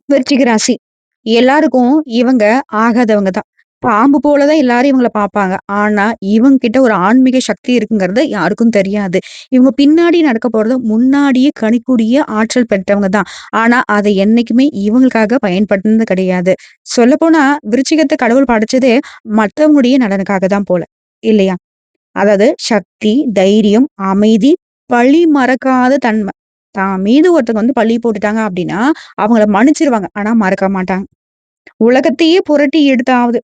விருச்சிக ராசி. எல்லாருக்கும் இவங்க ஆகாதவங்க தான். பாம்பு போல தான் எல்லாரும் இவங்கள பார்ப்பாங்க. ஆனா, இவங்க கிட்ட ஒரு ஆன்மீக சக்தி இருக்குங்கிறது யாருக்கும் தெரியாது. இவங்க பின்னாடி நடக்க போறத முன்னாடியே கணிக்கூடிய ஆற்றல் பெற்றவங்க தான். ஆனா, அத என்னைக்குமே இவங்களுக்காக பயன்படுத்தினது கிடையாது. சொல்லப்போனா, விருச்சிகத்த கடவுள் படைச்சதே மத்தவங்களுடைய நலனுக்காக தான் போல. இல்லையா? அதாவது சக்தி, தைரியம், அமைதி, பழி மறக்காத தன்மை. தான் மீது ஒருத்தவங்க வந்து பழி போட்டுட்டாங்க அப்படின்னா, அவங்கள மன்னிச்சுருவாங்க. ஆனா மறக்க மாட்டாங்க. உலகத்தையே புரட்டி எடுத்தாவது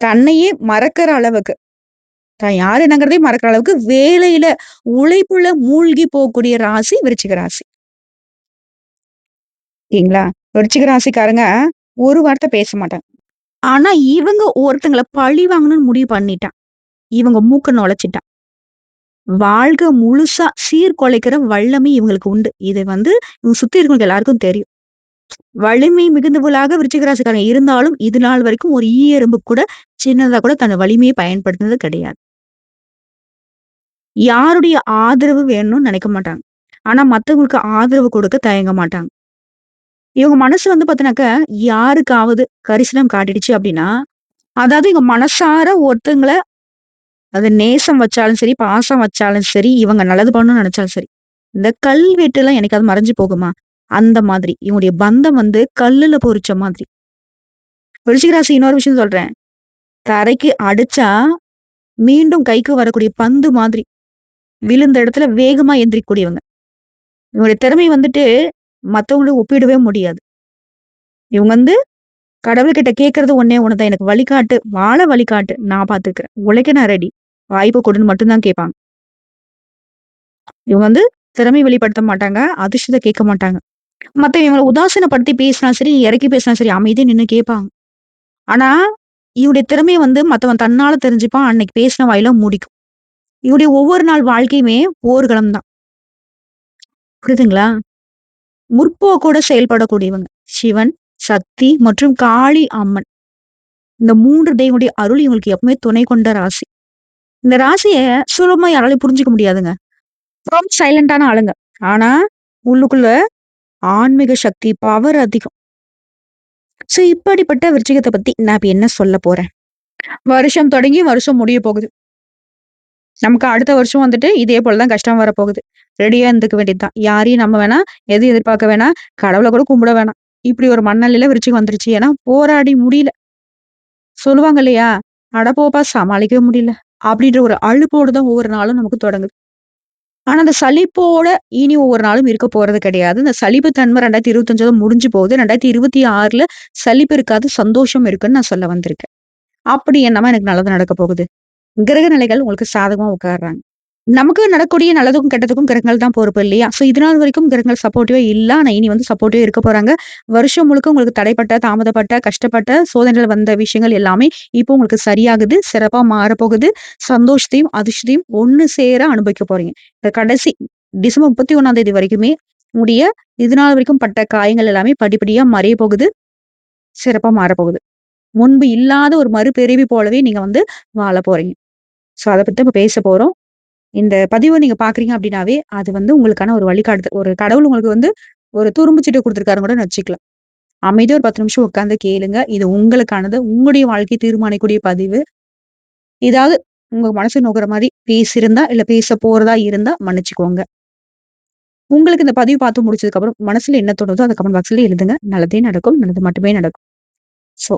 தன்னையே மறக்கிற அளவுக்கு, தான் யார் என்னங்கிறதே மறக்கிற அளவுக்கு வேலையில, உழைப்புல மூழ்கி போகக்கூடிய ராசி விருச்சிக ராசி. சரிங்களா? விருச்சிக ராசிக்காரங்க ஒரு வார்த்தை பேச மாட்டாங்க. ஆனா இவங்க ஒருத்தங்கள பழி வாங்கணும்னு முடிவு பண்ணிட்டா, இவங்க மூக்க நுழைச்சிட்டா, வாழ்க்கை முழுசா சீர்குலைக்கிற வல்லமை இவங்களுக்கு உண்டு. இது வந்து இவங்க சுத்தி இருக்கவங்க எல்லாருக்கும் தெரியும். வலிமை மிகுந்தவளாக விருச்சிக ராசிக்காரங்க இருந்தாலும், இது நாள் வரைக்கும் ஒரு ஈ எறும்பு கூட சின்னதா கூட தன் வலிமையை பயன்படுத்தினது கிடையாது. யாருடைய ஆதரவு வேணும்னு நினைக்க மாட்டாங்க. ஆனா மத்தவங்களுக்கு ஆதரவு கொடுக்க தயங்க மாட்டாங்க. இவங்க மனசு வந்து பார்த்தீனாக்க, யாருக்காவது கரிசனம் காட்டிடுச்சு அப்படின்னா, அதாவது இவங்க மனசார ஒருத்தங்கள அது நேசம் வச்சாலும் சரி, பாசம் வச்சாலும் சரி, இவங்க நல்லது பண்ணணும்னு நெனச்சாலும் சரி. இந்த கல்வெட்டுலாம் என்னைக்காவது மறைஞ்சு போகுமா? அந்த மாதிரி. இவங்களுடைய பந்தம் வந்து கல்லுல பொறிச்ச மாதிரி. விருச்சிக ராசி இன்னொரு விஷயம் சொல்றேன். தரைக்கு அடிச்சா, மீண்டும் கைக்கு வரக்கூடிய பந்து மாதிரி. விழுந்த இடத்துல வேகமா எந்திரிக்கக்கூடியவங்க. இவங்களுடைய திறமை வந்துட்டு மத்தவங்களோட ஒப்பிடவே முடியாது. இவங்க வந்து கடவுள்கிட்ட கேட்கறது ஒண்ணே ஒண்ணு தான். எனக்கு வழிகாட்டு, வாழ வழிகாட்டு. நான் பார்த்துக்கிறேன். உழைக்க நான் ரெடி. வாய்ப்பு கொடுன்னு மட்டும் தான் கேட்பாங்க. இவங்க வந்து திறமை வெளிப்படுத்த மாட்டாங்க. அதிர்ஷ்டத்த கேட்க மாட்டாங்க. மத்தவங்க இவங்கள உதாசீனப்படுத்தி பேசினா சரி, இறக்கி பேசினா சரி, அமைதியா நின்னு கேட்பாங்க. ஆனா, இவருடைய திறமைய வந்து மத்தவன் தன்னால தெரிஞ்சுப்பான். அன்னைக்கு பேசின வாயில மூடிக்கும். இவருடைய ஒவ்வொரு நாள் வாழ்க்கையுமே போர்க்களம் தான். புரியுதுங்களா? முற்போக்கோட செயல்படக்கூடியவங்க. சிவன், சக்தி மற்றும் காளி அம்மன். இந்த 3 தெய்வங்களுடைய அருள் இவங்களுக்கு எப்பவுமே துணை கொண்ட ராசி. இந்த ராசிய சுலபமா யாராலயும் புரிஞ்சுக்க முடியாதுங்க. ரொம்ப சைலன்டான ஆளுங்க. ஆனா, உள்ளுக்குள்ள ஆன்மீக சக்தி, பவர் அதிகம். சோ, இப்படிப்பட்ட விருச்சிகத்த பத்தி நான் இப்ப என்ன சொல்ல போறேன்? வருஷம் தொடங்கி வருஷம் முடிய போகுது. நமக்கு அடுத்த வருஷம் வந்துட்டு இதே போல தான் கஷ்டம் வரப்போகுது. ரெடியா இருந்துக்க வேண்டியது தான். யாரையும் நம்ப வேணாம். எதையும் எதிர்பார்க்க வேணாம். கடவுள கூட கும்பிட வேணாம். இப்படி ஒரு மனநிலையில விருச்சிகம் வந்துருச்சு. ஏன்னா, போராடி முடியல. சொல்லுவாங்க இல்லையா? "அட போப்பா சமாளிக்கவே முடியல." அப்படின்ற ஒரு அலுப்போட தான் ஒவ்வொரு நாளும் நமக்கு தொடங்குது. ஆனா, அந்த சலிப்போட இனி ஒவ்வொரு நாளும் இருக்க போறது கிடையாது. இந்த சலிப்பு தன்மை 2025 முடிஞ்சு போகுது. 2026ல சலிப்பு இருக்காது, சந்தோஷம் இருக்குன்னு நான் சொல்ல வந்திருக்கேன். அப்படி என்னமா எனக்கு நல்லது நடக்க போகுது? கிரக நிலைகள் உங்களுக்கு சாதகமா உட்கார்றாங்க. நமக்கு நடக்கக்கூடிய நல்லதுக்கும், கெட்டதுக்கும் கிரகங்கள் தான் பொறுப்பு இல்லையா? சோ இதுநாள் வரைக்கும் கிரகங்கள் சப்போர்ட்டிவா இல்ல. ஆனா இனி வந்து சப்போர்ட்டிவா இருக்க போறாங்க. வருஷம் முழுக்க உங்களுக்கு தடைப்பட்ட, தாமதப்பட்ட, கஷ்டப்பட்ட, சோதனைகள் வந்த விஷயங்கள் எல்லாமே இப்போ உங்களுக்கு சரியாகுது. சிறப்பா மாறப்போகுது. சந்தோஷத்தையும், அதிர்ஷ்டத்தையும் ஒண்ணு சேர அனுபவிக்க போறீங்க. இந்த கடைசி டிசம்பர் 31ஆம் தேதி வரைக்குமே உங்களுடைய இதுநாள் வரைக்கும் பட்ட காயங்கள் எல்லாமே படிப்படியா மறைய போகுது. சிறப்பா மாறப்போகுது. முன்பு இல்லாத ஒரு மறுபிறவி போலவே நீங்க வந்து வாழ போறீங்க. சோ அத பத்தி இப்ப பேச போறோம். இந்த பதிவ நீங்க பார்க்குறீங்க அப்டின்னாவே, அது வந்து உங்களுக்கான ஒரு வழிகாட்டுதல். ஒரு கடவுள் உங்களுக்கு வந்து ஒரு துரும்பு சீட்டு குடுத்துருக்காருன்னு கூட வச்சுக்கலாம். அமைதியா ஒரு 10 நிமிஷம் உட்கார்ந்து கேளுங்க. இது உங்களுக்கானது. உங்களுடைய வாழ்க்கைய தீர்மானிக்கக்கூடிய பதிவு. ஏதாவது உங்க மனசு நோகுற மாரி பேசியிருந்தா, இல்ல பேச போறதா இருந்தா மன்னிச்சுக்கோங்க. உங்களுக்கு இந்த பதிவு பார்த்து முடிச்சதுக்கப்புறம் மனசுல என்ன தோணுதோ அத கமெண்ட் பாக்ஸ்ல எழுதுங்க. நல்லதே நடக்கும். நல்லது மட்டுமே நடக்கும். ஸோ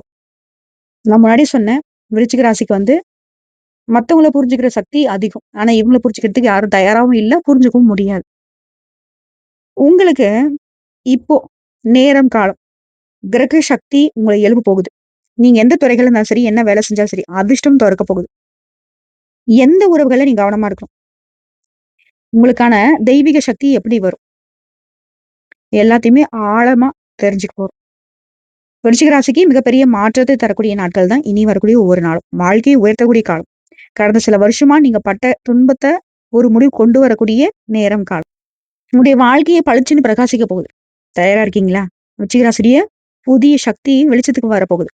நான் முன்னாடியே சொன்னேன். விருச்சிக ராசிக்கு வந்து மத்தவங்கள புரிஞ்சுக்கிற சக்தி அதிகம். ஆனா இவங்கள புரிஞ்சுக்கிறதுக்கு யாரும் தயாராவும் இல்ல. புரிஞ்சுக்கவும் முடியாது. உங்களுக்கு இப்போ நேரம், காலம், கிரக சக்தி உங்கள எழுப்ப போகுது. நீங்க எந்த துறைகள்ல இருந்தாலும் சரி, என்ன வேலை செஞ்சாலும் சரி, அதிர்ஷ்டம் தொறக்க போகுது. எந்த உறவுகள்ல நீங்க கவனமா இருக்கணும். உங்களுக்கான தெய்வீக சக்தி எப்படி வரும்? எல்லாத்தையுமே ஆழமா தெரிஞ்சுக்க போறோம். விருச்சிக ராசிக்கு மிகப்பெரிய மாற்றத்தை தரக்கூடிய நாட்கள் தான் இனி வரக்கூடிய ஒவ்வொரு நாளும். வாழ்க்கையை உயர்த்தக்கூடிய காலம். கடந்த சில வருஷமா நீங்க பட்ட துன்பத்த ஒரு முடிவு கொண்டு வரக்கூடிய நேரம், காலம். உங்களுடைய வாழ்க்கைய பளிச்சுன்னு பிரகாசிக்க போகுது. தயாரா இருக்கீங்களா? விருச்சிக ராசியுடைய புதிய சக்தி வெளிச்சத்துக்கு வரப்போகுது.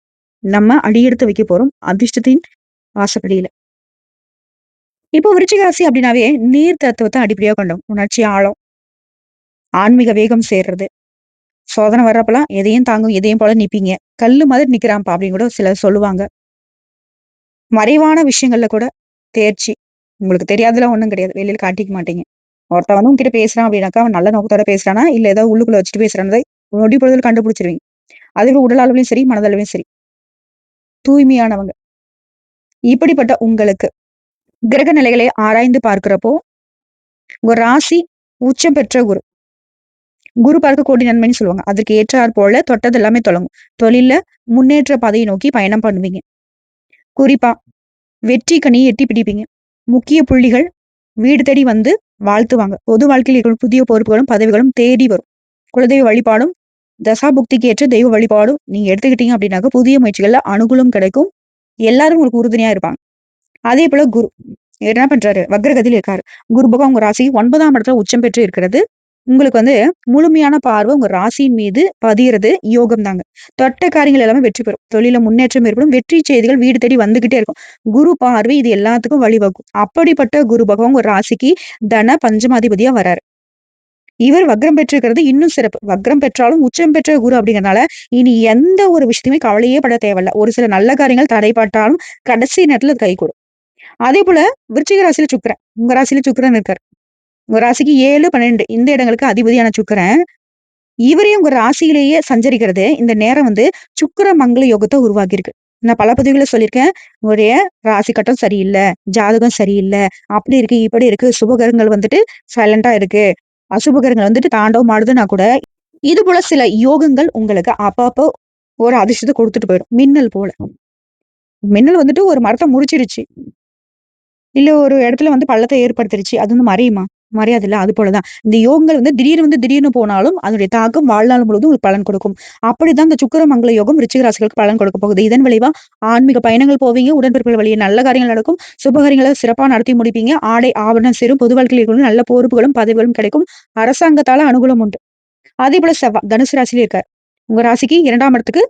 நம்ம அடியெடுத்து வைக்க போறோம். அதிர்ஷ்டத்தின் வாசப்படியில. இப்போ விருச்சிக ராசி அப்படின்னாவே நீர் தத்துவத்த அடிப்படையா கொண்டோம். உணர்ச்சி ஆழம், ஆன்மீக வேகம் சேர்றது, சோதனை வர்றப்பலாம் எதையும் தாங்கும், இதயம் போல நிப்பீங்க. கல்லு மாதிரி நிக்கிறான்ப்பா அப்படின்னு கூட சிலர் சொல்லுவாங்க. மறைவான விஷயங்கள்ல கூட தேர்ச்சி. உங்களுக்கு தெரியாததுலாம் ஒண்ணும் கிடையாது. வெளியில காட்டிக்க மாட்டீங்க. ஒருத்தன் வந்து உங்ககிட்ட பேசுறான் அப்படின்னாக்கா, அவன் நல்ல நோக்கத்தோட பேசுறானா, இல்ல ஏதோ உள்ளுக்குள்ள வச்சுட்டு பேசுறான்றதை நொடி பொழுதில கண்டுபிடிச்சுருவீங்க. அதுவும் உடல் அளவிலும் சரி, மனதளவிலும் சரி. தூய்மையானவங்க. இப்படிப்பட்ட உங்களுக்கு கிரக நிலைகளை ஆராய்ந்து பார்க்கிறப்போ, உங்க ராசி உச்சம் பெற்ற குரு. குரு பார்க்க கோடி நன்மைன்னு சொல்லுவாங்க. அதற்கு ஏற்றார் போல தொட்டது எல்லாமே தொடங்கும். தொழில்ல முன்னேற்ற பாதையை நோக்கி பயணம் பண்ணுவீங்க. குறிப்பா வெற்றி கனியை எட்டி பிடிப்பீங்க. முக்கிய புள்ளிகள் வீடு தேடி வந்து வாழ்த்துவாங்க. பொது வாழ்க்கையில் இருக்கிற புதிய பொறுப்புகளும், பதவிகளும் தேடி வரும். குலதெய்வ வழிபாடும், தசாபுக்திக்கு ஏற்ற தெய்வ வழிபாடும் நீங்க எடுத்துக்கிட்டீங்க அப்படின்னாக்க, புதிய முயற்சிகள்ல அனுகூலம் கிடைக்கும். எல்லாரும் உங்களுக்கு உறுதுணையா இருப்பாங்க. அதே போல குரு என்ன பண்றாரு? வக்ரகதியில இருக்காரு. குரு பகவான் உங்க ராசி 9ஆம் இடத்துல உச்சம் பெற்று இருக்கிறது. உங்களுக்கு வந்து முழுமையான பார்வை உங்க ராசியின் மீது பதியிறது யோகம் தாங்க. தொட்ட காரியங்கள் எல்லாமே வெற்றி பெறும். தொழில்ல முன்னேற்றம் ஏற்படும். வெற்றி செய்திகள் வீடு தேடி வந்துகிட்டே இருக்கும். குரு பார்வை இது எல்லாத்துக்கும் வழிவகுக்கும். அப்படிப்பட்ட குரு பகவான் ஒரு ராசிக்கு தன பஞ்சமாதிபதியா வராரு. இவர் வக்ரம் பெற்றிருக்கிறது இன்னும் சிறப்பு. வக்ரம் பெற்றாலும் உச்சம் பெற்ற குரு அப்படிங்கிறனால, இனி எந்த ஒரு விஷயத்தையுமே கவலையே பட தேவையில்ல. ஒரு சில நல்ல காரியங்கள் தடைப்பட்டாலும் கடைசி நேரத்துல அது கைகூடும். அதேபோல விருச்சிக ராசியில சுக்கிரன். உங்க ராசியில சுக்கிரன் இருக்காரு. உங்க ராசிக்கு 7, 12 இந்த இடங்களுக்கு அதிபதியான சுக்கிரன், இவரே உங்க ராசியிலேயே சஞ்சரிக்கிறது, இந்த நேரம் வந்து சுக்கிர மங்கள யோகத்த உருவாக்கியிருக்கு. நான் பல பதிவுகள்ல சொல்லியிருக்கேன். உங்களுடைய ராசி கட்டம் சரியில்ல, ஜாதகம் சரியில்ல, அப்படி இருக்கு, இப்படி இருக்கு, சுபகிரகங்கள் வந்துட்டு சைலன்ட்டா இருக்கு. அசுபகிரகங்கள் வந்துட்டு தாண்டவம் ஆடுதுன்னா கூட, இது போல சில யோகங்கள் உங்களுக்கு அப்பப்போ ஒரு அதிர்ஷ்டத்த குடுத்துட்டு போயிடும். மின்னல் போல. மின்னல் வந்துட்டு ஒரு மரத்த முறிச்சிருச்சு. இல்ல ஒரு இடத்துல வந்து பள்ளத்த ஏற்படுத்திருச்சு. அது வந்து மறையுமா? மறையாதுல்ல. அது போல தான். இந்த யோகங்கள் வந்து திடீர்னு போனாலும், அதனுடைய தாக்கம் வாழ்நாள் முழுவதும் உங்களுக்கு பலன் கொடுக்கும். அப்படிதான் இந்த சுக்கிர மங்கள யோகம் விருச்சிக ராசிகளுக்கு பலன் கொடுக்க போகுது. இதன் விளைவா ஆன்மீக பயணங்கள் போவீங்க. உடன்பிறப்புகள் வழியா நல்ல காரியங்கள் நடக்கும். சுபகாரியங்கள சிறப்பா நடத்தி முடிப்பீங்க. ஆடை, ஆபரணம், சிறு பொது வாழ்க்கையில் இருக்கவங்களுக்கு நல்ல பொறுப்புகளும், பதவிகளும் கிடைக்கும். அரசாங்கத்தால அனுகூலம் உண்டு. அதேபோல செவ்வா தனுசு ராசியிலே இருக்காரு. உங்க ராசிக்கு 2ஆம் இடத்துக்கு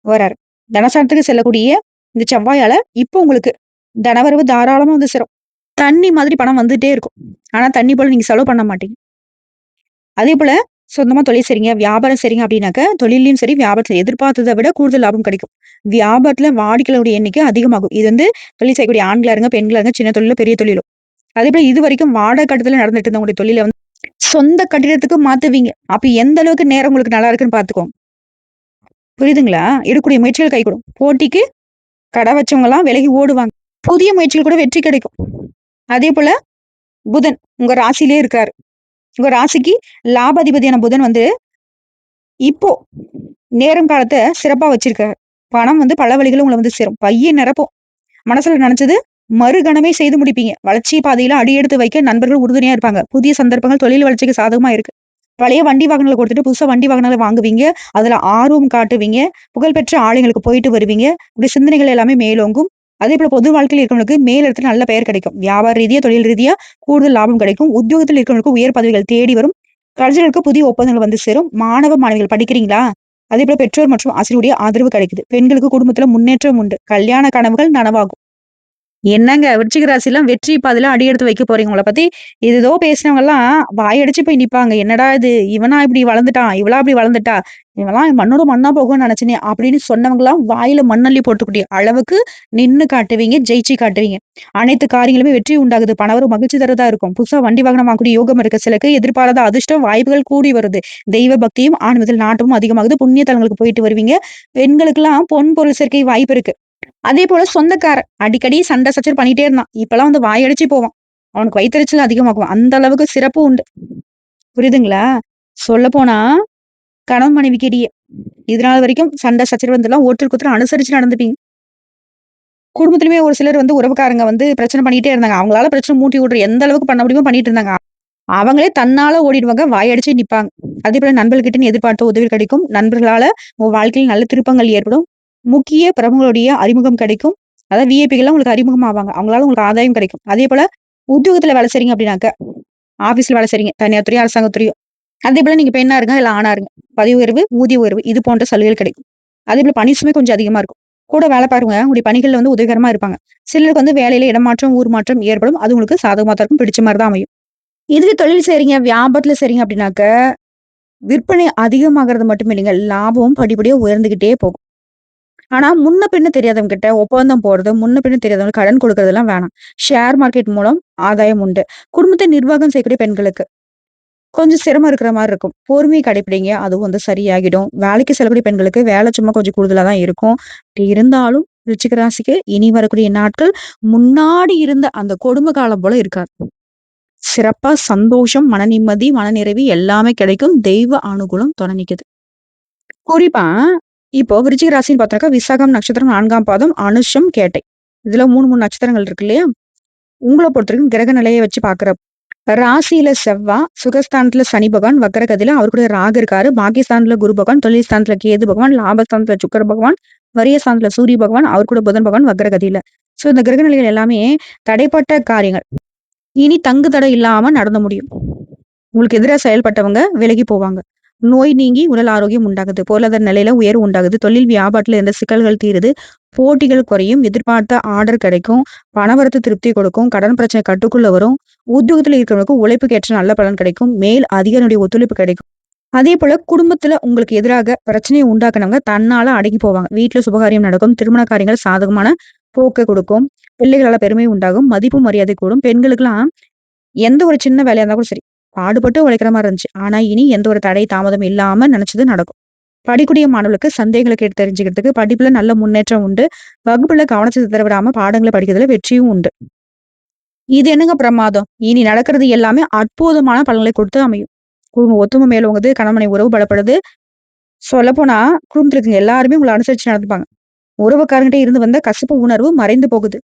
வராரு. தனஸ்தானத்துக்கு செல்லக்கூடிய இந்த செவ்வாயால இப்போ உங்களுக்கு தனவரவு தாராளமா வந்து சேரும். தண்ணி மாதிரி பணம் வந்துட்டே இருக்கும். ஆனா தண்ணி போல நீங்க செலவு பண்ண மாட்டீங்க. அதேபோல சொந்தமா தொழில் செய்றீங்க, வியாபாரம் செய்றீங்க அப்படின்னாக்க, தொழில்லயும் சரி, வியாபாரத்துல எதிர்பார்த்தத விட கூடுதல் லாபம் கிடைக்கும். வியாபாரத்துல வாடிக்கையாளருடைய எண்ணிக்கை அதிகமாகும். இது வந்து தொழில் செய்யக்கூடிய ஆண்களா இருங்க, பெண்களா இருங்க, சின்ன தொழிலோ, பெரிய தொழிலோ. அதேபோல இதுவரைக்கும் வாடகை கட்டத்துல நடந்துட்டு இருந்த உங்களுடைய தொழில வந்து சொந்த கட்டிடத்துக்கு மாத்துவீங்க. அப்ப எந்த அளவுக்கு நேரம் உங்களுக்கு நல்லா இருக்குன்னு பார்த்துக்கோங்க. புரியுதுங்களா? எடுக்கக்கூடிய முயற்சிகள் கைகூடும். போட்டிக்கு கடை வச்சவங்கலாம் விலகி ஓடுவாங்க. புதிய முயற்சிகள் கூட வெற்றி கிடைக்கும். அதேபோல புதன் உங்க ராசியிலே இருக்காரு. உங்க ராசிக்கு லாபாதிபதியான புதன் வந்து இப்போ நேரம் காலத்த சிறப்பா வச்சிருக்காரு. பணம் வந்து பல வழிகளும் உங்கள வந்து சேரும். பைய நிரப்பும். மனசுல நெனச்சது மறுகணமே செய்து முடிப்பீங்க. வளர்ச்சி பாதையில அடி எடுத்து வைக்க நண்பர்கள் உறுதுணையா இருப்பாங்க. புதிய சந்தர்ப்பங்கள் தொழில் வளர்ச்சிக்கு சாதகமா இருக்கு. பழைய வண்டி வாகனங்கள கொடுத்துட்டு புதுசா வண்டி வாகனங்கள வாங்குவீங்க. அதுல ஆர்வம் காட்டுவீங்க. புகழ்பெற்ற ஆலயங்களுக்கு போயிட்டு வருவீங்க. இப்படி சிந்தனைகள் எல்லாமே மேலோங்கும். அதேபோல பொது வாழ்க்கையில இருக்கிறவங்களுக்கு மேலிடத்துல நல்ல பெயர் கிடைக்கும். வியாபார ரீதியா, தொழில் ரீதியா கூடுதல் லாபம் கிடைக்கும். உத்தியோகத்துல இருக்கிறவங்களுக்கு உயர் பதவிகள் தேடி வரும். கலைஞர்களுக்கு புதிய ஒப்பந்தங்கள் வந்து சேரும். மாணவ, மாணவிகள் படிக்கிறீங்களா? அதேபோல பெற்றோர் மற்றும் ஆசிரியருடைய ஆதரவு கிடைக்குது. பெண்களுக்கு குடும்பத்துல முன்னேற்றம் உண்டு. கல்யாண கனவுகள் நனவாகும். என்னங்க விருச்சிக ராசிலாம் வெற்றி பாதையில அடி எடுத்து வைக்க போறீங்க. உங்கள பத்தி ஏதேதோ பேசினவங்கலாம் வாயடிச்சு போய் நிப்பாங்க. "என்னடா இது! இவனா இப்படி வளர்ந்துட்டான், இவளா இப்படி வளர்ந்துட்டா, இவன்லாம் மண்ணோட மண்ணா போகும்னு நெனச்சேனே" அப்படின்னு சொன்னவங்கலாம் வாயில மண்ணள்ளி போட்டுக்கூடிய அளவுக்கு நின்னு காட்டுவீங்க, ஜெயிச்சு காட்டுவீங்க. அனைத்து காரியங்களுமே வெற்றி உண்டாகுது. பணவரவு மகிழ்ச்சி தர்றதா இருக்கும். புதுசா வண்டி வாகனம் வாங்கக்கூடிய யோகம் இருக்கு. சிலருக்கு எதிர்பாராத அதிர்ஷ்டம், வாய்ப்புகள் கூடி வருது. தெய்வ பக்தியும், ஆன்மீகத்தில் நாட்டமும் அதிகமாகுது. புண்ணிய தலங்களுக்கு போயிட்டு வருவீங்க. பெண்களுக்கெல்லாம் பொன் பொருள் சேர்க்கை வாய்ப்பு இருக்கு. அதே போல சொந்தக்காரன் அடிக்கடி சண்டை சச்சரவு பண்ணிட்டே இருந்தான். இப்பலாம் வந்து வாயடிச்சு போவான். அவனுக்கு வயித்தெரிச்சல் அதிகமாகும். அந்த அளவுக்கு சிறப்பு உண்டு. புரியுதுங்களா? சொல்லப்போனா கணவன் மனைவிக்கு இடையே இதுநாள் வரைக்கும் சண்டை சச்சரவு இருந்தெல்லாம் ஒருத்தருக்கு ஒருத்தர் அனுசரிச்சு நடந்துப்பீங்க. குடும்பத்திலுமே ஒரு சிலர் வந்து உறவுக்காரங்க வந்து பிரச்சனை பண்ணிட்டே இருந்தாங்க. அவங்களால பிரச்சனை மூட்டி விட்ற எந்த அளவுக்கு பண்ண முடியுமோ பண்ணிட்டு இருந்தாங்க. அவங்களே தன்னால ஓடிடுவாங்க. வாயடிச்சு நிப்பாங்க. அதேபோல நண்பர்கள்கிட்ட நீ எதிர்பார்த்த உதவி கிடைக்கும். நண்பர்களால உங்க வாழ்க்கையில் நல்ல திருப்பங்கள் ஏற்படும். முக்கிய பிரமுகருடைய அறிமுகம் கிடைக்கும். அதாவது விஐபிகள்லாம் உங்களுக்கு அறிமுகம் ஆவாங்க. அவங்களால உங்களுக்கு ஆதாயம் கிடைக்கும். அதேபோல உத்தியோகத்துல வேலை செய்றீங்க அப்படின்னாக்க, ஆபீஸ்ல வேலை செய்றீங்க. தனியார் துறையோ, அரசாங்கத் துறையோ. அதேபோல நீங்க பெண்ணா இருங்க, இல்ல ஆணா இருங்க. பதவி உயர்வு, ஊதிய உயர்வு இது போன்ற சலுகைகள் கிடைக்கும். அதேபோல பணி சுமை கொஞ்சம் அதிகமா இருக்கும். கூட வேலை பாருங்க. உங்களுடைய பணிகள்ல வந்து உதவிகரமா இருப்பாங்க. சிலருக்கு வந்து வேலையில இடமாற்றம், ஊர் மாற்றம் ஏற்படும். அது உங்களுக்கு சாதகமா தான் இருக்கும். பிடிச்ச மாரி தான் அமையும். இதுவே தொழில் செய்றீங்க, வியாபாரத்துல செய்றீங்க அப்படின்னாக்க, விற்பனை அதிகமாகறது மட்டும் இல்லைங்க. லாபமும் படிப்படியா உயர்ந்துகிட்டே போகும். ஆனா, முன்ன பின்ன தெரியாதவங்க கிட்ட ஒப்பந்தம் போடுறது, முன்ன பின்ன தெரியாதவங்களுக்கு கடன் கொடுக்கறதெல்லாம் வேணாம். ஷேர் மார்க்கெட் மூலம் ஆதாயம் உண்டு. குடும்பத்தை நிர்வாகம் செய்யக்கூடிய பெண்களுக்கு கொஞ்சம் சிரமம் இருக்கிற மாரி இருக்கும். பொறுமைய கடைப்பிடிங்க. அதுவும் வந்து சரியாகிடும். வேலைக்கு செல்லக்கூடிய பெண்களுக்கு வேலை சும்மா கொஞ்சம் கூடுதலா தான் இருக்கும். அப்படி இருந்தாலும் விருச்சிக ராசிக்கு இனி வரக்கூடிய நாட்கள் முன்னாடி இருந்த அந்த கொடும காலம் போல இருக்காது. சிறப்பா சந்தோஷம், மன நிம்மதி, மனநிறைவு எல்லாமே கிடைக்கும். தெய்வ அனுகூலம் துணை நிக்குது. குறிப்பா இப்போ விருச்சிக ராசின்னு பார்த்தாக்கா, விசாகம் நட்சத்திரம் 4ஆம் பாதம், அனுஷம், கேட்டை. இதுல 3 நட்சத்திரங்கள் இருக்கு இல்லையா? உங்கள பொறுத்தவரைக்கும் கிரக நிலைய வச்சு பார்க்கிறப்ப ராசியில செவ்வா, சுகஸ்தானத்துல சனி பகவான், வக்கரகதியில அவர் கூட ராகு இருக்காரு. பாக்கியஸ்தானத்துல குரு பகவான், தொழில் ஸ்தானத்துல கேது பகவான், லாபஸ்தானத்துல சுக்கிர பகவான், வரியஸ்தானத்துல சூரிய பகவான், அவர் கூட புதன் பகவான் வக்கரகதியில. சோ இந்த கிரக நிலைகள் எல்லாமே தடைப்பட்ட காரியங்கள். இனி தங்கு தடை இல்லாம நடந்து முடியும். உங்களுக்கு எதிரா செயல்பட்டவங்க விலகி போவாங்க. நோய் நீங்கி உடல் ஆரோக்கியம் உண்டாகுது. பொருளாதார நிலையில உயர்வு உண்டாகுது. தொழில் வியாபாரத்துல இருந்த சிக்கல்கள் தீருது. போட்டிகள் குறையும். எதிர்பார்த்த ஆர்டர் கிடைக்கும். பணவரத்து திருப்தி கொடுக்கும். கடன் பிரச்சனை கட்டுக்குள்ள வரும். உத்தியோகத்துல இருக்கிறவங்களுக்கு உழைப்புக்கு ஏற்ற நல்ல பலன் கிடைக்கும். மேல் அதிகாரியுடைய ஒத்துழைப்பு கிடைக்கும். அதே போல குடும்பத்துல உங்களுக்கு எதிராக பிரச்சனையை உண்டாக்குனவங்க தன்னால அடங்கி போவாங்க. வீட்டுல சுபகாரியம் நடக்கும். திருமண காரியங்கள் சாதகமான போக்கை கொடுக்கும். பிள்ளைகளால பெருமை உண்டாகும். மதிப்பு மரியாதை கூடும். பெண்களுக்கெல்லாம் எந்த ஒரு சின்ன வேலையா இருந்தா கூட சரி. பாடுபட்டு உழைக்கிற மாரி இருந்துச்சு. ஆனா இனி எந்த ஒரு தடை, தாமதம் இல்லாம நினைச்சது நடக்கும். படிக்கக்கூடிய மாணவர்களுக்கு சந்தேகங்கள கேட்டு தெரிஞ்சுக்கிறதுக்கு படிப்புல நல்ல முன்னேற்றம் உண்டு. வகுப்புல கவனத்த சிதற விடாம பாடங்கள படிக்கிறதுல வெற்றியும் உண்டு. இது என்னங்க பிரமாதம்? இனி நடக்கிறது எல்லாமே அற்புதமான பலன்களை கொடுத்து அமையும். குடும்ப ஒத்துமை மேலோங்குது. கணவன் மனைவி உறவு பலப்படுது. சொல்லப்போனா குடும்பத்துல இருக்கவங்க எல்லாருமே உங்கள அனுசரிச்சு நடந்துப்பாங்க. உறவுக்காரங்கிட்ட இருந்து வந்த கசப்பு உணர்வு மறைந்து போகுது.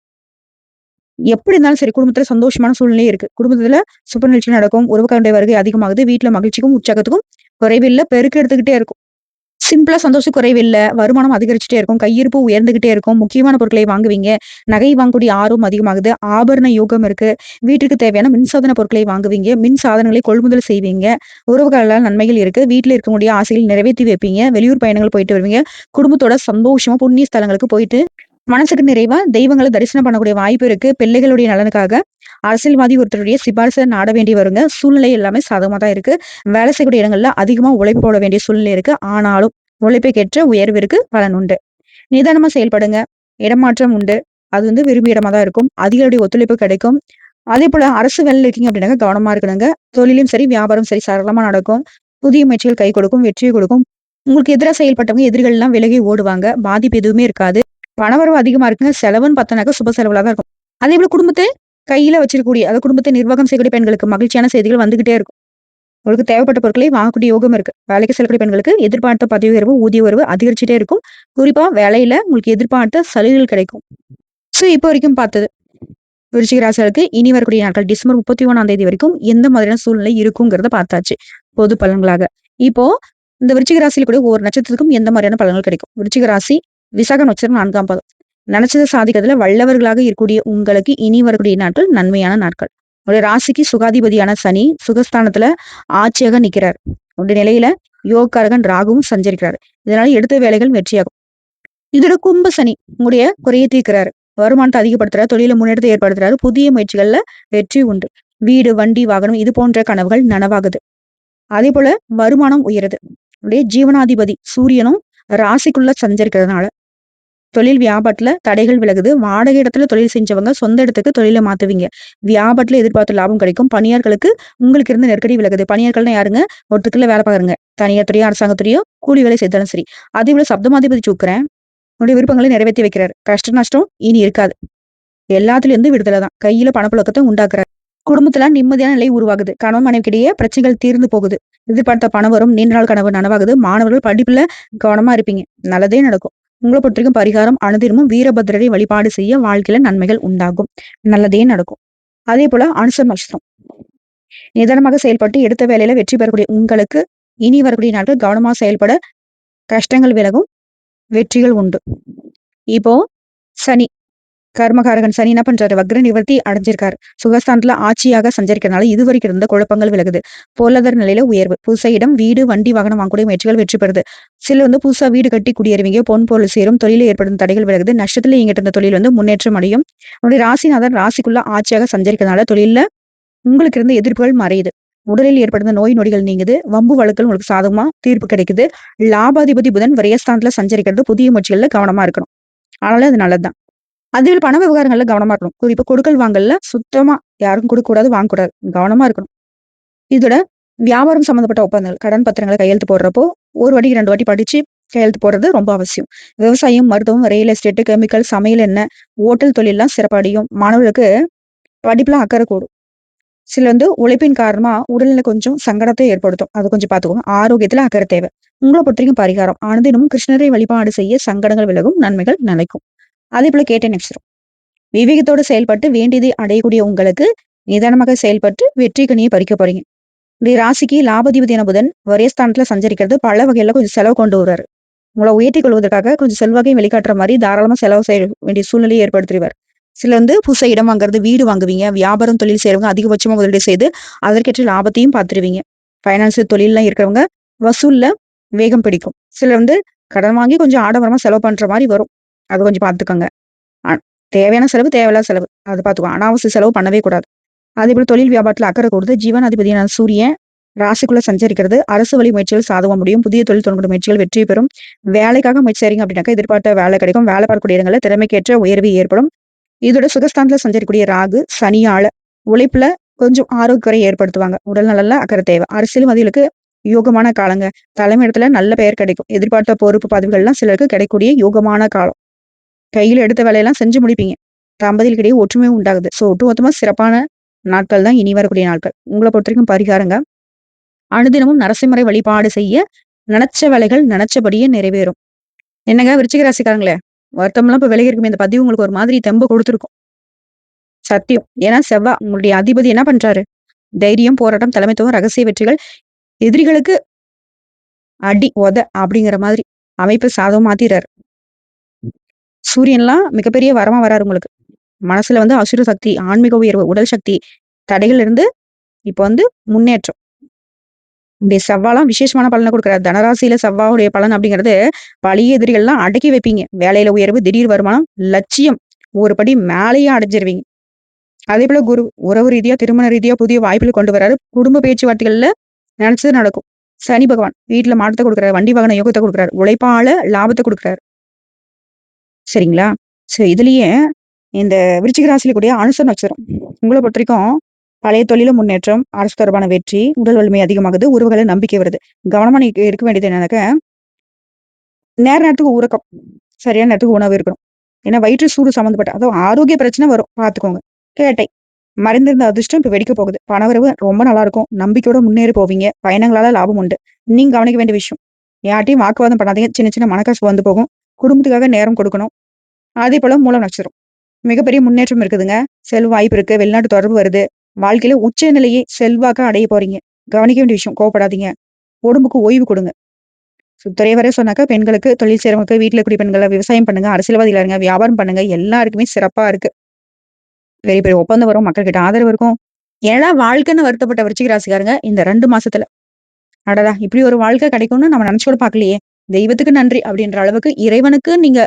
எப்படி இருந்தாலும் சரி, குடும்பத்துல சந்தோஷமான சூழ்நிலை இருக்கு. குடும்பத்துல சுப நிகழ்ச்சி நடக்கும். உறவுக்காரருடைய வருகை அதிகமாகுது. வீட்ல மகிழ்ச்சிக்கும், உற்சாகத்துக்கும் குறைவில்ல. பெருக்கு எடுத்துக்கிட்டே இருக்கும். சிம்பிளா சந்தோஷம் குறைவில்ல. வருமானம் அதிகரிச்சுட்டே இருக்கும். கையிருப்பு உயர்ந்துகிட்டே இருக்கும். முக்கியமான பொருட்களை வாங்குவீங்க. நகை வாங்கக்கூடிய ஆர்வம் அதிகமாகுது. ஆபரண யோகம் இருக்கு. வீட்டுக்கு தேவையான மின்சாதன பொருட்களை வாங்குவீங்க. மின் சாதனங்களை கொள்முதல் செய்வீங்க. உறவுகளால் நன்மைகள் இருக்கு. வீட்ல இருக்கக்கூடிய ஆசைகள் நிறைவேத்தி வைப்பீங்க. வெளியூர் பயணங்கள் போயிட்டு வருவீங்க. குடும்பத்தோட சந்தோஷமா புண்ணிய ஸ்தலங்களுக்கு போயிட்டு மனசுக்கு நிறைவா தெய்வங்கள தரிசனம் பண்ணக்கூடிய வாய்ப்பு இருக்கு. பிள்ளைகளுடைய நலனுக்காக அரசியல்வாதி ஒருத்தருடைய சிபாரிசை நாட வேண்டி வருங்க. சூழ்நிலை எல்லாமே சாதகமா தான் இருக்கு. வேலை செய்யக்கூடிய இடங்கள்ல அதிகமா உழைப்பு போட வேண்டிய சூழ்நிலை இருக்கு. ஆனாலும் உழைப்புக்கேற்ற உயர்விற்கு பலன் உண்டு. நிதானமா செயல்படுங்க. இடமாற்றம் உண்டு. அது வந்து விரும்பிய இடமா தான் இருக்கும். அதிகாரியுடைய ஒத்துழைப்பு கிடைக்கும். அதே போல அரசு வேலையில இருக்கீங்க அப்படின்னாக்க கவனமா இருக்கணுங்க. தொழிலும் சரி, வியாபாரம் சரி சரளமா நடக்கும். புதிய முயற்சிகள் கை கொடுக்கும், வெற்றியை கொடுக்கும். உங்களுக்கு எதிரா செயல்பட்டவங்க எதிரிகள் எல்லாம் விலகி ஓடுவாங்க. பாதிப்பு எதுவுமே இருக்காது. பணவரவு அதிகமா இருக்குங்க. செலவுன்னு பார்த்தோம்னாக்க சுப செலவுல தான் இருக்கும். அதே போல குடும்பத்தை கையில வச்சிருக்கக்கூடிய அதாவது குடும்பத்தை நிர்வாகம் செய்யக்கூடிய பெண்களுக்கு மகிழ்ச்சியான செய்திகள் வந்துகிட்டே இருக்கும். உங்களுக்கு தேவைப்பட்ட பொருட்களை வாங்கக்கூடிய யோகம் இருக்கு. வேலைக்கு செல்லக்கூடிய பெண்களுக்கு எதிர்பார்த்த பதவி உயர்வு, ஊதிய உயர்வு அதிகரிச்சுட்டே இருக்கும். குறிப்பா வேலையில உங்களுக்கு எதிர்பார்த்த சலுகைகள் கிடைக்கும். சோ இப்போ வரைக்கும் பார்த்தது விருச்சிக ராசிகளுக்கு இனி வரக்கூடிய நாட்கள் டிசம்பர் 31ஆம் தேதி வரைக்கும் எந்த மாதிரியான சூழ்நிலை இருக்குங்கிறத பார்த்தாச்சு பொது பலன்களாக. இப்போ இந்த விருச்சிக ராசியில கூட ஒவ்வொரு நட்சத்திரத்துக்கும் எந்த மாதிரியான பலன்கள் கிடைக்கும். விருச்சிக ராசி விசாக நட்சத்திரம் 4ஆம் பாதம். நினைச்சதை சாதிக்கிறதுல வல்லவர்களாக இருக்கக்கூடிய உங்களுக்கு இனி வரக்கூடிய நாட்கள் நன்மையான நாட்கள். உங்களுடைய ராசிக்கு சுகாதிபதியான சனி சுகஸ்தானத்துல ஆட்சியாக நிக்கிறார். உங்களுடைய நிலையில யோகக்காரகன் ராகுவும் சஞ்சரிக்கிறார். இதனால எடுத்த வேலைகள் வெற்றியாகும். இதோட கும்ப சனி உங்களுடைய குறையை தீர்க்கிறாரு. வருமானத்தை அதிகப்படுத்துறாரு. தொழில முன்னேற்றத்தை ஏற்படுத்துறாரு. புதிய முயற்சிகள்ல வெற்றி உண்டு. வீடு, வண்டி, வாகனம் இது போன்ற கனவுகள் நனவாகுது. அதே போல வருமானம் உயருது. உங்களுடைய ஜீவனாதிபதி சூரியனும் ராசிக்குள்ள சஞ்சரிக்கிறதுனால தொழில் வியாபாரத்துல தடைகள் விலகுது. வாடகை இடத்துல தொழில் செஞ்சவங்க சொந்த இடத்துக்கு தொழில மாத்துவீங்க. வியாபாரத்துல எதிர்பார்த்த லாபம் கிடைக்கும். பணியாட்களுக்கு உங்களுக்கு இருந்த நெருக்கடி விலகுது. பணியாட்கள்னா யாருங்க? ஒருத்தருக்குள்ள வேலை பாக்குறங்க. தனியார் துறையோ, அரசாங்கத்துறையோ கூலி வேலை செய்தாலும் சரி. அதே போல சப்தமாதிபதி சுக்கிரன் உன்னுடைய விருப்பங்களை நிறைவேற்றி வைக்கிறார். கஷ்ட நஷ்டம் இனி இருக்காது. எல்லாத்துல இருந்து விடுதலை தான். கையில பணப்புழக்கத்தை உண்டாக்குறாரு. குடும்பத்துல நிம்மதியான நிலை உருவாகுது. கணவன் மனைவிக்கிடையே பிரச்சனைகள் தீர்ந்து போகுது. எதிர்பார்த்த பணம் வரும். நீண்ட நாள் கனவு நனவாகுது. மாணவர்கள் படிப்புல கவனமா இருப்பீங்க. நல்லதே நடக்கும். உங்களை பொறுத்தவரைக்கும் பரிகாரம் அனுதினமும் வீரபத்திரரை வழிபாடு செய்ய வாழ்க்கையில நன்மைகள் உண்டாகும். நல்லதே நடக்கும். அதே போல அனுச நட்சத்திரம் நிதானமாக செயல்பட்டு எடுத்த வேலையில வெற்றி பெறக்கூடிய உங்களுக்கு இனி வரக்கூடிய நாட்கள் கவனமா செயல்பட கஷ்டங்கள் விலகும். வெற்றிகள் உண்டு. இப்போ சனி கர்மகாரகன் சனி என்ன பண்றாரு? வக்ர நிவர்த்தி அடைஞ்சிருக்காரு. சுகஸ்தானத்துல ஆட்சியாக சஞ்சரிக்கிறதுனால இதுவரைக்கும் இருந்த குழப்பங்கள் விலகுது. பொருளாதார நிலையில உயர்வு. புதுசா இடம், வீடு, வண்டி, வாகனம் வாங்கக்கூடிய முயற்சிகள் வெற்றி பெறுது. சிலர் வந்து புதுசா வீடு கட்டி குடியேறுவீங்க. பொன் பொருள் சேரும். தொழில ஏற்படும் தடைகள் விலகுது. நஷ்டத்துல இயங்கிட்டு இருந்த தொழில் வந்து முன்னேற்றம் அடையும். உங்களுடைய ராசிநாதன் ராசிக்குள்ள ஆட்சியாக சஞ்சரிக்கிறதுனால தொழில உங்களுக்கு இருந்த எதிர்ப்புகள் மறையுது. உடலில் ஏற்படுந்த நோய் நொடிகள் நீங்குது. வம்பு வழக்குகள் உங்களுக்கு சாதகமா தீர்ப்பு கிடைக்குது. லாபாதிபதி புதன் விரயஸ்தானத்துல சஞ்சரிக்கிறது. புதிய முயற்சிகள்ல கவனமா இருக்கணும். அதனால அது நல்லதுதான். அதே பண விவகாரங்கள்ல கவனமா இருக்கணும். குறிப்பா கொடுக்கல் வாங்கல்ல சுத்தமா யாருக்கும் குடுக்கக்கூடாது, வாங்கக்கூடாது. கவனமா இருக்கணும். இதோட வியாபாரம் சம்மந்தப்பட்ட ஒப்பந்தங்கள், கடன் பத்திரங்கள கையெழுத்து போடுறப்போ 1 வாட்டிக்கு 2 வாட்டி படிச்சு கையெழுத்து போடுறது ரொம்ப அவசியம். விவசாயம், மருத்துவம், ரியல் எஸ்டேட், கெமிக்கல், சமையல் எண்ணெய், ஓட்டல் தொழில்லாம் சிறப்படையும். மாணவர்களுக்கு படிப்புல அக்கறை கூடும். சில உழைப்பின் காரணமா உடல்நிலை கொஞ்சம் சங்கடத்தை ஏற்படுத்தும். அத கொஞ்சம் பார்த்துக்கோங்க. ஆரோக்கியத்துல அக்கறை தேவை. உங்கள பொறுத்தவரைக்கும் பரிகாரம். அனுதினமும் கிருஷ்ணரை வழிபாடு செய்ய சங்கடங்கள் விலகும், நன்மைகள் நிலைக்கும். அதேபோல கேட்ட நெக்ஸ்ட் விவேகத்தோட செயல்பட்டு வேண்டியதை அடையக்கூடிய உங்களுக்கு நிதானமாக செயல்பட்டு வெற்றி கனியை பறிக்க போறீங்க. இந்த ராசிக்கு லாபாதிபதியான புதன் வரியஸ்தானத்துல சஞ்சரிக்கிறது பல வகையில கொஞ்சம் செலவு கொண்டு வருவாரு. உங்களை உயர்த்திக் கொள்வதற்காக கொஞ்சம் செல்வாக்கையும் வெளிக்காட்டுற மாதிரி தாராளமா செலவு செய்ய வேண்டிய சூழ்நிலையை ஏற்படுத்திடுவார். சில புதுசா இடம் வாங்குறது, வீடு வாங்குவீங்க, வியாபாரம் தொழில் செய்யறவங்க அதிகபட்சமா முதலீடு செய்து அதற்கேற்ற லாபத்தையும் பார்த்துருவீங்க. பைனான்ஸ் தொழில்லாம் இருக்கிறவங்க வசூல்ல வேகம் பிடிக்கும். சிலர் கடன் வாங்கி கொஞ்சம் ஆடம்பரமா செலவு பண்ற மாதிரி வரும். அதை கொஞ்சம் பார்த்துக்கோங்க. தேவையான செலவு, தேவையில்லாத செலவு அதை பார்த்துக்கோங்க. அனாவசிய செலவு பண்ணவே கூடாது. அதே போல தொழில் வியாபாரத்துல அக்கறை கொடுத்து ஜீவன் அதிபதியான சூரியன் ராசிக்குள்ள சஞ்சரிக்கிறது அரசு வழி முயற்சிகள் சாதகமா முடியும். புதிய தொழில் தொடங்கும் முயற்சிகள் வெற்றி பெறும். வேலைக்காக முயற்சி செய்றீங்க அப்படின்னாக்கா எதிர்பார்த்த வேலை கிடைக்கும். வேலை பார்க்கக்கூடிய இடங்கள்ல திறமைக்கேற்ற உயர்வு ஏற்படும். இதோட சுகஸ்தானத்துல சஞ்சரிக்கூடிய ராகு சனியால உழைப்புல கொஞ்சம் ஆரோக்கியக்குறை ஏற்படுத்துவாங்க. உடல் நலன்ல அக்கறை தேவை. அரசியல்வாதிகளுக்கு யோகமான காலங்க. தலைமையிடத்துல நல்ல பெயர் கிடைக்கும். எதிர்பார்த்த பொறுப்பு பதவிகள்லாம் சிலருக்கு கிடைக்கக்கூடிய யோகமான காலம். கையில எடுத்த வேலையெல்லாம் செஞ்சு முடிப்பீங்க. தம்பதிகளுக்கிடையே ஒற்றுமையும் உண்டாகுது. சோ ஒட்டுமொத்தமா சிறப்பான நாட்கள் தான் இனி வரக்கூடிய நாட்கள். உங்களை பொறுத்த வரைக்கும் பரிகாரங்க. அனுதினமும் நரசிம்மரை வழிபாடு செய்ய நினைச்ச வேலைகள் நினைச்சபடியே நிறைவேறும். என்னங்க விருச்சிக ராசிக்காரங்களே, வருத்தம்லாம் இப்ப விலகி இருக்குமே. இந்த பதிவு உங்களுக்கு ஒரு மாதிரி தெம்பு கொடுத்துருக்கும். சத்தியம். ஏன்னா செவ்வா உங்களுடைய அதிபதி என்ன பண்றாரு? தைரியம், போராட்டம், தலைமைத்துவம், ரகசிய வெற்றிகள், எதிரிகளுக்கு அடி, உத அப்படிங்கிற மாதிரி அமைப்பு சாதகம் மாத்திறாரு. சூரியன்லாம் மிகப்பெரிய வரமா வராரு உங்களுக்கு. மனசுல அசுர சக்தி, ஆன்மீக உயர்வு, உடல் சக்தி, தடைகள் இருந்து இப்ப முன்னேற்றம். இந்த செவ்வாலாம் விசேஷமான பலனை கொடுக்குறாரு. தனராசியில செவ்வாவுடைய பலன் அப்படிங்கிறது பழைய எதிரிகள்லாம் அடக்கி வைப்பீங்க. வேலையில உயர்வு, திடீர் வருமானம், லட்சியம் ஒரு படி மேலேயே அடைஞ்சிருவீங்க. அதே போல குரு உறவு ரீதியா, திருமண ரீதியா புதிய வாய்ப்புகள் கொண்டு வராரு. குடும்ப பேச்சுவார்த்தைகள்ல நினைச்சது நடக்கும். சனி பகவான் வீட்டுல மாற்றத்தை கொடுக்குறாரு. வண்டி வாகன யோகத்தை கொடுக்குறாரு. உழைப்பால லாபத்தை கொடுக்குறாரு. சரிங்களா? சரி, இதுலயே இந்த விருச்சிக ராசியில கூடிய அனுச நட்சத்திரம் உங்களை பொறுத்த வரைக்கும் பழைய தொழில முன்னேற்றம், அரசு தொடர்பான வெற்றி, உடல் வலிமை அதிகமாகுது, உறவுகளை நம்பிக்கை வருது. கவனமா நீங்க இருக்க வேண்டியது என்னன்னாக்க, நேரத்துக்கு உறக்கம், சரியான நேரத்துக்கு உணவு இருக்கணும். ஏன்னா வயிற்று சூடு சம்மந்தப்பட்ட அதுவும் ஆரோக்கிய பிரச்சனை வரும், பார்த்துக்கோங்க. கேட்டை மறைந்திருந்த அதிர்ஷ்டம் இப்ப வெடிக்க போகுது. பணவரவு ரொம்ப நல்லா இருக்கும். நம்பிக்கையோட முன்னேறி போவீங்க. பயணங்களால லாபம் உண்டு. நீங்க கவனிக்க வேண்டிய விஷயம், யார்ட்டையும் வாக்குவாதம் பண்ணாதீங்க. சின்ன சின்ன மனக்கசப்பு போகும். குடும்பத்துக்காக நேரம் கொடுக்கணும். அதே போல மூலம் நட்சத்திரம் மிகப்பெரிய முன்னேற்றம் இருக்குதுங்க. செல்வ வாய்ப்பு இருக்கு. வெளிநாட்டு தொடர்பு வருது. வாழ்க்கையில உச்ச நிலையை செல்வாக்கா அடைய போறீங்க. கவனிக்க வேண்டிய விஷயம், கோவப்படாதீங்க. உடம்புக்கு ஓய்வு கொடுங்க. துறை வரை சொன்னாக்கா பெண்களுக்கு, தொழில் செய்றவங்களுக்கு, வீட்டுல கூடிய பெண்களை விவசாயம் பண்ணுங்க, அரசியல்வாதிகளா இருங்க, வியாபாரம் பண்ணுங்க, எல்லாருக்குமே சிறப்பா இருக்கு. பெரிய பெரிய ஒப்பந்தம் வரும், மக்கள் கிட்ட ஆதரவு இருக்கும். ஏன்னா வாழ்க்கைன்னு வருத்தப்பட்ட விருச்சிக ராசிக்காரங்க இந்த 2 மாசத்துல அடடா இப்படி ஒரு வாழ்க்கை கிடைக்கும்னு நம்ம நினைச்சு கூட பார்க்கலையே. தெய்வத்துக்கு நன்றி அப்படின்ற அளவுக்கு இறைவனுக்கு நீங்க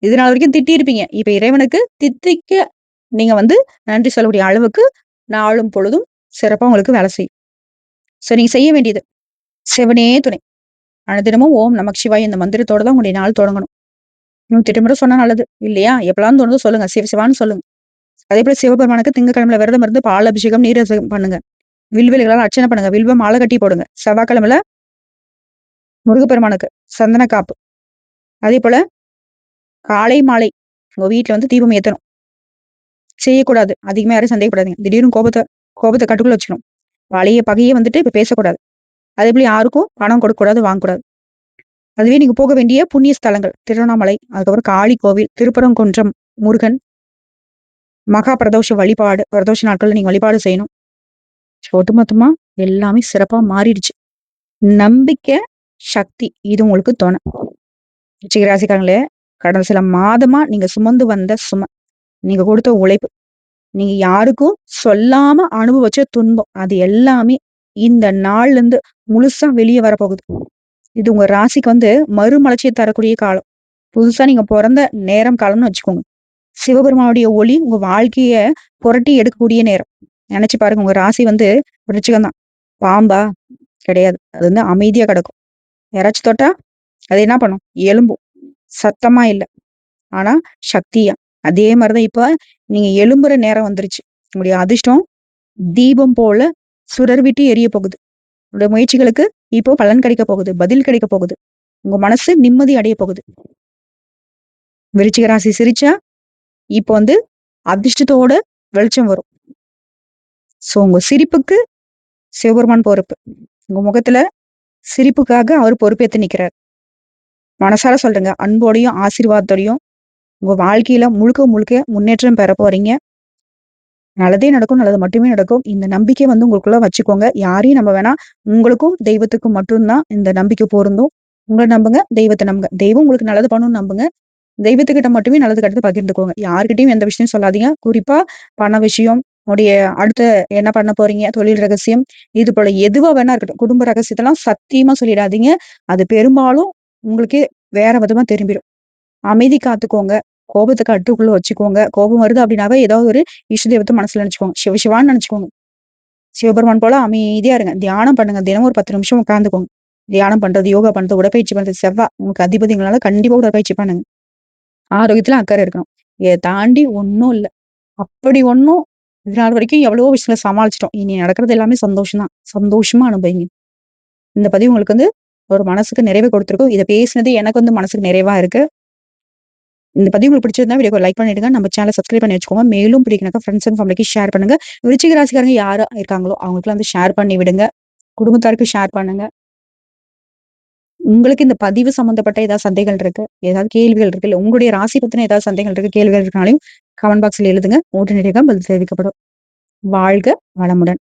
இது நாள் வரைக்கும் திட்டி இருப்பீங்க. இப்ப இறைவனுக்கு தித்திக்க நீங்க நன்றி சொல்லக்கூடிய அளவுக்கு நாளும் பொழுதும் சிறப்பா உங்களுக்கு வேலை செய்யும். சோ நீங்க செய்ய வேண்டியது சிவனே துணை. அனுதினமும் ஓம் நமக் சிவாய இந்த மந்திரத்தோட தான் உங்களுடைய நாள் தொடங்கணும். 108 முறை சொன்னா நல்லது இல்லையா? எப்பலாம் தோணுதோ சொல்லுங்க. சிவ சிவான்னு சொல்லுங்க. அதே போல சிவபெருமானுக்கு திங்கட்கிழமையில விரதம் இருந்து பால் அபிஷேகம், நீர் அபிஷேகம் பண்ணுங்க. வில்வெளிகளால் அர்ச்சனை பண்ணுங்க. வில்வ மாலை கட்டி போடுங்க. செவ்வாய்க்கிழமையில முருகப்பெருமானுக்கு சந்தன காப்பு. அதே போல காலை, மாலை உங்க வீட்டுல தீபம் ஏத்தணும். செய்யக்கூடாது. அதிகமா யாரையும் சந்தேகப்படாதீங்க. திடீர்னு கோபத்தை கட்டுக்குள்ள வச்சுக்கணும். பழைய பகையே இப்ப பேசக்கூடாது. அதே போல யாருக்கும் பணம் கொடுக்கக்கூடாது, வாங்கக்கூடாது. அதுவே நீங்க போக வேண்டிய புண்ணிய ஸ்தலங்கள் திருவண்ணாமலை, அதுக்கப்புறம் காளி கோவில், திருப்பரங்குன்றம், முருகன், மகா பிரதோஷ வழிபாடு, பிரதோஷ நாட்கள்ல நீங்க வழிபாடு செய்யணும். ஒட்டுமொத்தமா எல்லாமே சிறப்பா மாறிடுச்சு. நம்பிக்கை, சக்தி இது உங்களுக்கு துணை. விருச்சிக ராசிக்காரங்களே, கடந்த சில மாதமா நீங்க சுமந்து வந்த சுமை, நீங்க கொடுத்த உழைப்பு, நீங்க யாருக்கும் சொல்லாம அனுபவிச்ச துன்பம், அது எல்லாமே இந்த நாள்ல இருந்து முழுசா வெளியே வரப்போகுது. இது உங்க ராசிக்கு மறுமலர்ச்சியை தரக்கூடிய காலம். புதுசா நீங்க பிறந்த நேரம் காலம்னு வச்சுக்கோங்க. சிவபெருமானுடைய ஒளி உங்க வாழ்க்கைய புரட்டி எடுக்கக்கூடிய நேரம். நினைச்சு பாருங்க, உங்க ராசி விருச்சிகம் தான். பாம்பா? கிடையாது. அது வந்து அமைதியா கிடக்கும். யாராச்சும் தொட்டா, அது என்ன பண்ணும்? எழும்பும். சத்தமா இல்ல. ஆனா, சக்தியா. அதே மாரி தான் இப்ப நீங்க எழும்புற நேரம் வந்துருச்சு. உங்களுடைய அதிர்ஷ்டம் தீபம் போல சுடர்விட்டு எரிய போகுது. உங்களுடைய முயற்சிகளுக்கு இப்போ பலன் கிடைக்க போகுது. பதில் கிடைக்க போகுது. உங்க மனசு நிம்மதி அடைய போகுது. விருச்சிக ராசி சிரிச்சா, இப்போ வந்து அதிர்ஷ்டத்தோட வெளிச்சம் வரும். உங்க சிரிப்புக்கு சிவபெருமான் பொறுப்பு. உங்க முகத்துல சிரிப்புக்காக அவரு பொறுப்பேத்து நிக்கிறாரு. மனசார சொல்றேங்க. அன்போடையும், ஆசீர்வாதத்தோடையும் உங்க வாழ்க்கையில முழுக்க முழுக்க முன்னேற்றம் பெற போறீங்க. நல்லதே நடக்கும். நல்லது மட்டுமே நடக்கும். இந்த நம்பிக்கை வந்து உங்களுக்குள்ள வச்சுக்கோங்க. யாரையும் நம்ப வேணாம். உங்களுக்கும், தெய்வத்துக்கும் மட்டும் தான் இந்த நம்பிக்கை பொருந்தும். உங்கள நம்புங்க. தெய்வத்த நம்புங்க. தெய்வம் உங்களுக்கு நல்லது பண்ணும்னு நம்புங்க. தெய்வத்துக்கிட்ட மட்டுமே நல்லது கெட்டது பகிர்ந்துக்கோங்க. யார்கிட்டயும் எந்த விஷயமும் சொல்லாதீங்க. குறிப்பா பண விஷயம், உடைய அடுத்து என்ன பண்ண போறீங்க, தொழில் ரகசியம், இது போல எதுவா வேணா இருக்கட்டும். குடும்ப ரகசியத்தலாம் சத்தியமா சொல்லிடாதீங்க. அது பெரும்பாலும் உங்களுக்கே வேற விதமா திரும்பிரும். அமைதி காத்துக்கோங்க. கோபத்த கட்டுக்குள்ள வச்சுக்கோங்க. கோபம் வருது அப்டின்னாவே ஏதாவது ஒரு இஷ்ட தெய்வத்த மனசுல நெனச்சுக்கோங்க. சிவசிவான்னு நெனச்சுக்கோங்க. சிவபெருமான் போல அமைதியா இருங்க. தியானம் பண்ணுங்க. தினமும் ஒரு 10 நிமிஷம் உட்கார்ந்துக்கோங்க. தியானம் பண்றது, யோகா பண்றது, உடற்பயிற்சி பண்றது, உங்களுக்கு அதிபதிங்கனால கண்டிப்பா உடற்பயிற்சி பண்ணுங்க. ஆரோக்கியத்துல அக்கறை இருக்கணும். இத தாண்டி ஒண்ணும் இல்ல. அப்படி ஒண்ணும் இதுநாள் வரைக்கும் எவ்வளவோ விஷயங்கள சமாளிச்சுட்டோம். இனி நடக்கிறது எல்லாமே சந்தோஷம் தான். சந்தோஷமா அனுபவிங்க. இந்த பதிவு உங்களுக்கு வந்து ஒரு மனசுக்கு நிறைவு கொடுத்திருக்கும். இத பேசினது எனக்கு வந்து மனசுக்கு நிறைவா இருக்கு. இந்த பதிவு உங்களுக்கு பிடிச்சிருந்தா வீடியோக்கு லைக் பண்ணிடுங்க. நம்ம சேனல சப்ஸ்கிரைப் பண்ணி வச்சுக்கோங்க. மேலும் பிடிக்கலனா ஃப்ரெண்ட்ஸ் அண்ட் ஃபேமிலிக்கு ஷேர் பண்ணுங்க. விருச்சிக ராசிக்காரங்க யாரு இருக்காங்களோ அவங்களுக்குலாம் வந்து ஷேர் பண்ணி விடுங்க. குடும்பத்தாருக்கு ஷேர் பண்ணுங்க. உங்களுக்கு இந்த பதிவு சம்மந்தப்பட்ட ஏதாவது சந்தேகங்கள் இருக்கு, ஏதாவது கேள்விகள் இருக்கு, இல்ல உங்களுடைய ராசி பத்தின ஏதாவது சந்தேகங்கள் இருக்கு, கேள்விகள் இருக்குனாலையும் கமெண்ட் பாக்ஸ்ல எழுதுங்க. உடனடியாக பதில் தெரிவிக்கப்படும். வாழ்க வளமுடன்.